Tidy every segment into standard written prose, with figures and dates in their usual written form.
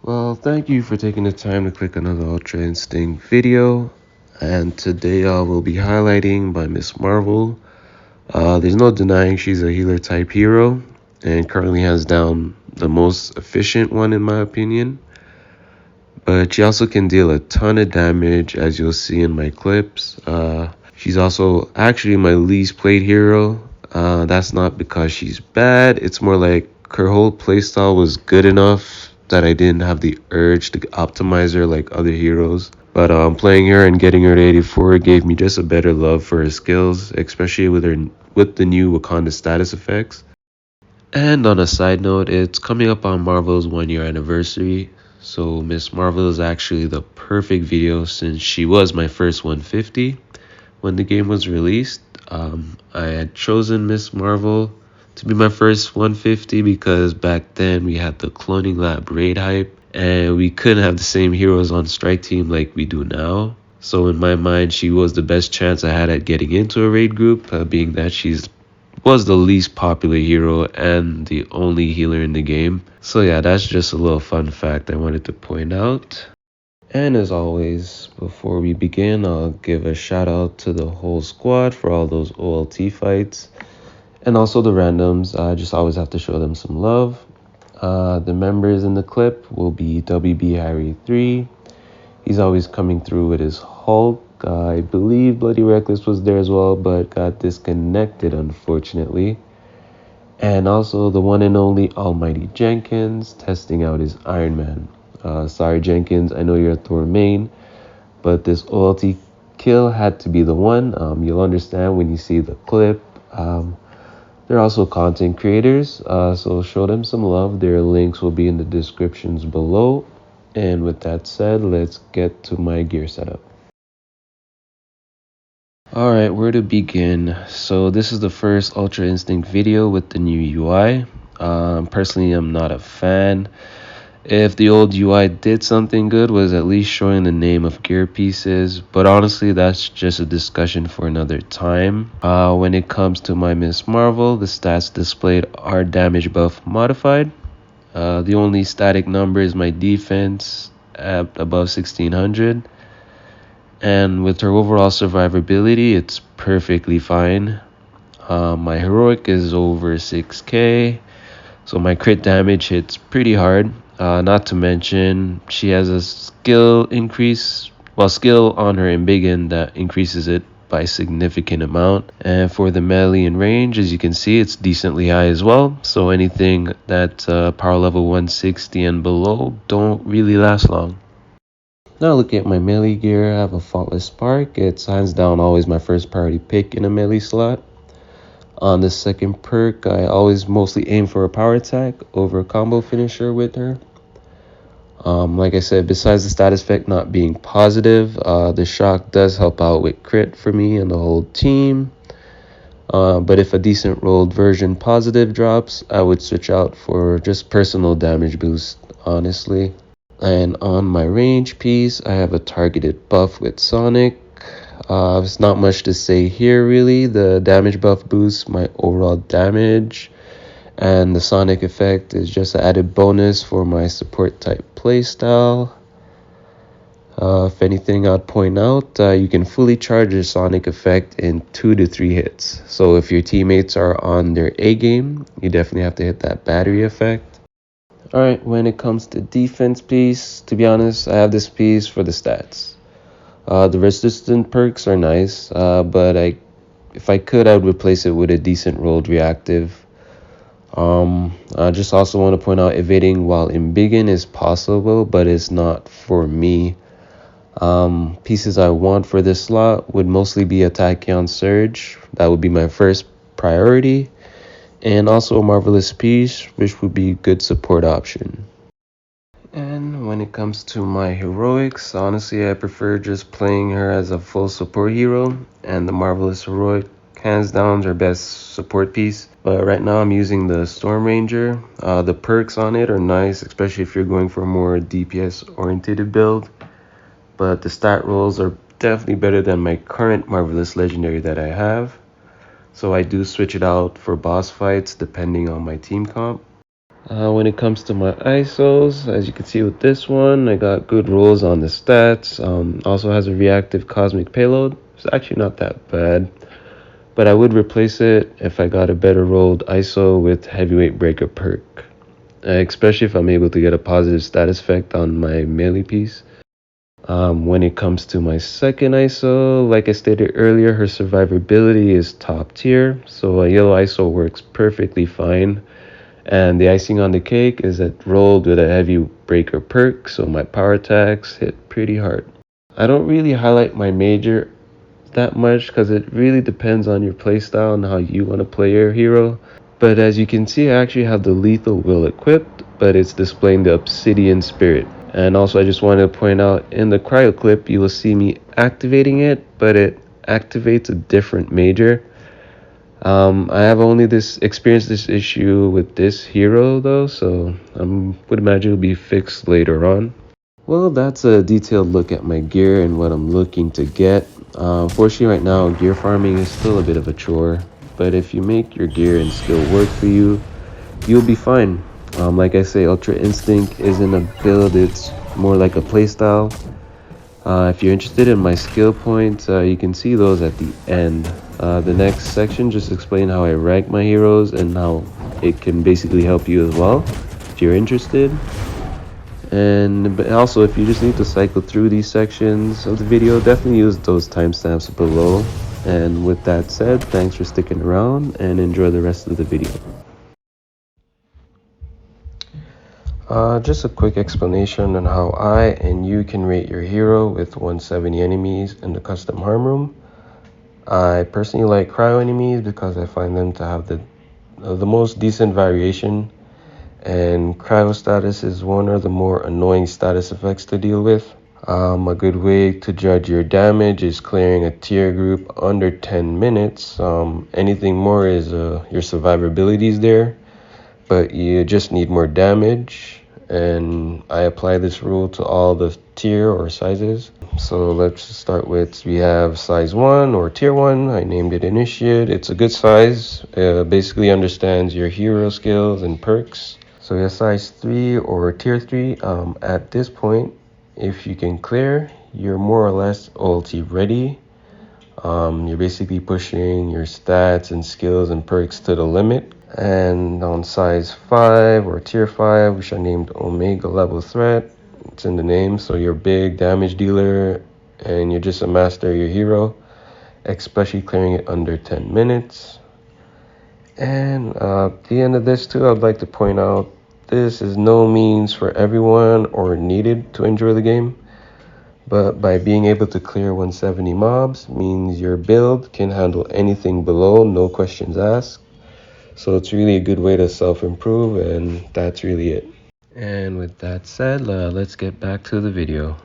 Well, thank you for taking the time to click another Ultra Instinct video. And today I will be highlighting by Miss Marvel. There's no denying she's a healer type hero and currently hands down the most efficient one in my opinion. But she also can deal a ton of damage, as you'll see in my clips. She's also actually my least played hero. That's not because she's bad. It's more like her whole playstyle was good enough that I didn't have the urge to optimize her like other heroes. But playing her and getting her to 84 gave me just a better love for her skills, especially with the new Wakanda status effects. And on a side note, it's coming up on Marvel's 1 year anniversary. So Miss Marvel is actually the perfect video since she was my first 150 when the game was released. I had chosen Miss Marvel to be my first 150 because back then we had the Cloning Lab raid hype and we couldn't have the same heroes on strike team like we do now. So in my mind, she was the best chance I had at getting into a raid group, being that she's was the least popular hero and the only healer in the game. So yeah, that's just a little fun fact I wanted to point out. And as always, before we begin, I'll give a shout out to the whole squad for all those OLT fights. And also the randoms, I just always have to show them some love. The members in the clip will be WB Harry 3. He's always coming through with his Hulk. I believe BLOODYRECKLESS was there as well, but got disconnected unfortunately. And also the one and only Almighty Jenkins testing out his Iron Man. Sorry Jenkins, I know you're a Thor main, but this OLT kill had to be the one. You'll understand when you see the clip. They're also content creators, so show them some love. Their links will be in the descriptions below. And with that said, let's get to my gear setup. Alright, where to begin? So this is the first Ultra Instinct video with the new UI. Personally, I'm not a fan. If the old UI did something good, was at least showing the name of gear pieces, but honestly that's just a discussion for another time. When it comes to my Miss Marvel, the stats displayed are damage buff modified. The only static number is my defense at above 1600, and with her overall survivability it's perfectly fine. My heroic is over 6k, so my crit damage hits pretty hard. Not to mention she has a skill increase, skill on her embiggen that increases it by a significant amount. And for the melee and range, as you can see, it's decently high as well. So anything that's power level 160 and below don't really last long. Now look at my melee gear. I have a Faultless Spark. It's hands down always my first priority pick in a melee slot. On the second perk, I always mostly aim for a power attack over a combo finisher with her. Like I said, besides the status effect not being positive, the shock does help out with crit for me and the whole team. But if a decent rolled version positive drops, I would switch out for just personal damage boost, honestly. And on my range piece, I have a targeted buff with Sonic. There's not much to say here really. The damage buff boosts my overall damage, and the Sonic effect is just an added bonus for my support type playstyle. If anything, I'd point out you can fully charge your Sonic effect in 2 to 3 hits. So if your teammates are on their A game, you definitely have to hit that battery effect. Alright, when it comes to defense piece, to be honest, I have this piece for the stats. The resistant perks are nice, but if I could, I would replace it with a decent rolled reactive. I just also want to point out evading while embiggen is possible, but it's not for me. Pieces I want for this slot would mostly be a Tachyon Surge. That would be my first priority. And also a Marvelous piece, which would be a good support option. And when it comes to my heroics, honestly I prefer just playing her as a full support hero, and the Marvelous heroic hands down her best support piece. But right now I'm using the Storm Ranger. The perks on it are nice, especially if you're going for a more DPS oriented build, but the stat rolls are definitely better than my current Marvelous legendary that I have, so I do switch it out for boss fights depending on my team comp. When it comes to my ISOs, as you can see with this one, I got good rolls on the stats. Also has a reactive cosmic payload. It's actually not that bad, but I would replace it if I got a better rolled ISO with heavyweight breaker perk, especially if I'm able to get a positive status effect on my melee piece. When it comes to my second ISO, like I stated earlier, her survivability is top tier, so a yellow ISO works perfectly fine. And the icing on the cake is it rolled with a heavy breaker perk, so my power attacks hit pretty hard. I don't really highlight my major that much because it really depends on your playstyle and how you want to play your hero. But as you can see, I actually have the lethal will equipped, but it's displaying the obsidian spirit. And also I just wanted to point out in the cryo clip, you will see me activating it, but it activates a different major. I have only experienced this issue with this hero though, so I would imagine it'll be fixed later on. Well, that's a detailed look at my gear and what I'm looking to get. Unfortunately right now, gear farming is still a bit of a chore, but if you make your gear and skill work for you, you'll be fine. Like I say, Ultra Instinct isn't a build, it's more like a playstyle. If you're interested in my skill points, you can see those at the end. The next section just explain how I rank my heroes and how it can basically help you as well if you're interested. But also, if you just need to cycle through these sections of the video, definitely use those timestamps below. And with that said, thanks for sticking around and enjoy the rest of the video. Just a quick explanation on how I and you can rate your hero with 170 enemies in the custom harm room. I personally like cryo enemies because I find them to have the most decent variation, and cryo status is one of the more annoying status effects to deal with. A good way to judge your damage is clearing a tier group under 10 minutes. Anything more is your survivability is there, but you just need more damage, and I apply this rule to all the tier or sizes. So let's start with, we have size 1 or tier 1. I named it Initiate. It's a good size, basically understands your hero skills and perks. So your size 3 or tier 3, at this point, if you can clear, you're more or less OLT ready. You're basically pushing your stats and skills and perks to the limit. And on size 5 or tier 5, which I named Omega level threat, it's in the name, so you're a big damage dealer and you're just a master of your hero, especially clearing it under 10 minutes. And at the end of this too, I'd like to point out this is no means for everyone or needed to enjoy the game, but by being able to clear 170 mobs means your build can handle anything below, no questions asked. So it's really a good way to self-improve, and that's really it. And with that said, let's get back to the video.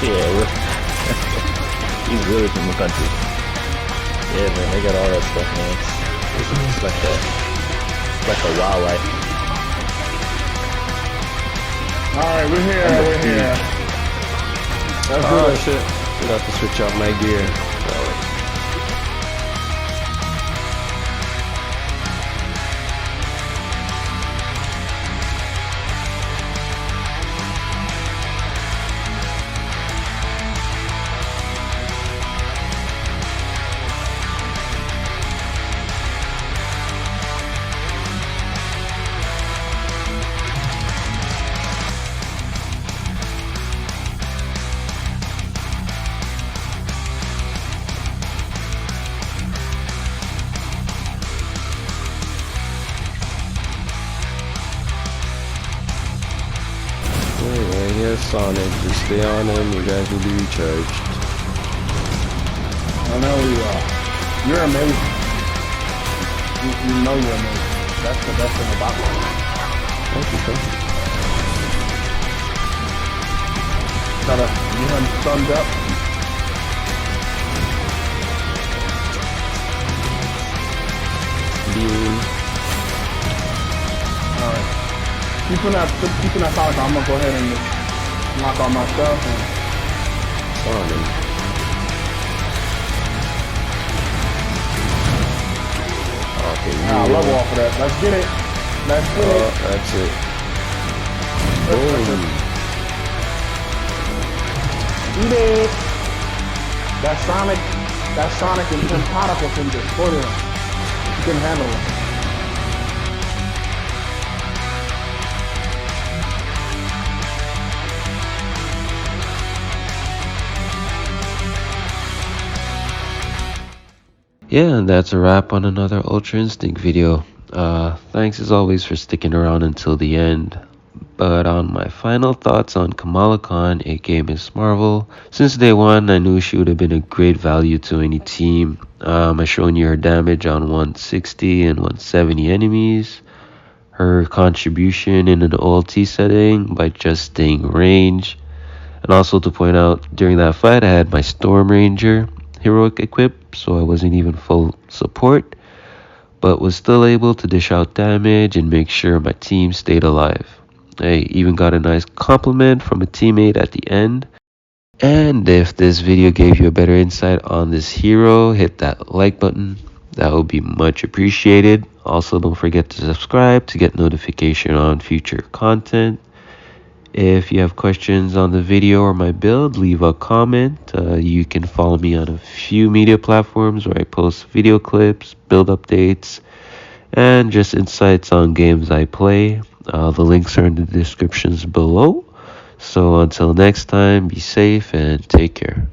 Yeah, he's really from the country. Yeah, man, they got all that stuff, man. It's like a wild life. Alright, we're here. Let's do that shit. I'm about to switch out my gear. Sonic, just stay on him. You guys will be recharged. I know you are. You're amazing. You know you're amazing. That's the best thing about it. Thank you. You haven't summed up. Beam. Alright. Keeping that solid, I'm gonna go ahead and just knock all my stuff and Sonic. Okay, I'll level off of that. Let's get it. Let's get it. That's it. Boom. Eat it. That Sonic and Tim particle can destroy them. You can handle it. Yeah, and that's a wrap on another Ultra Instinct video. Thanks as always for sticking around until the end. But on my final thoughts on Kamala Khan, aka Miss Marvel, since day one I knew she would have been a great value to any team. I shown you her damage on 160 and 170 enemies, her contribution in an OLT setting by just staying range, and also to point out during that fight I had my Storm Ranger heroic equipped, so I wasn't even full support, but was still able to dish out damage and make sure my team stayed alive. I even got a nice compliment from a teammate at the end. And if this video gave you a better insight on this hero, hit that like button. That would be much appreciated. Also, don't forget to subscribe to get notification on future content. If you have questions on the video or my build, leave a comment. You can follow me on a few media platforms where I post video clips, build updates, and just insights on games I play. The links are in the descriptions below. So until next time, be safe and take care.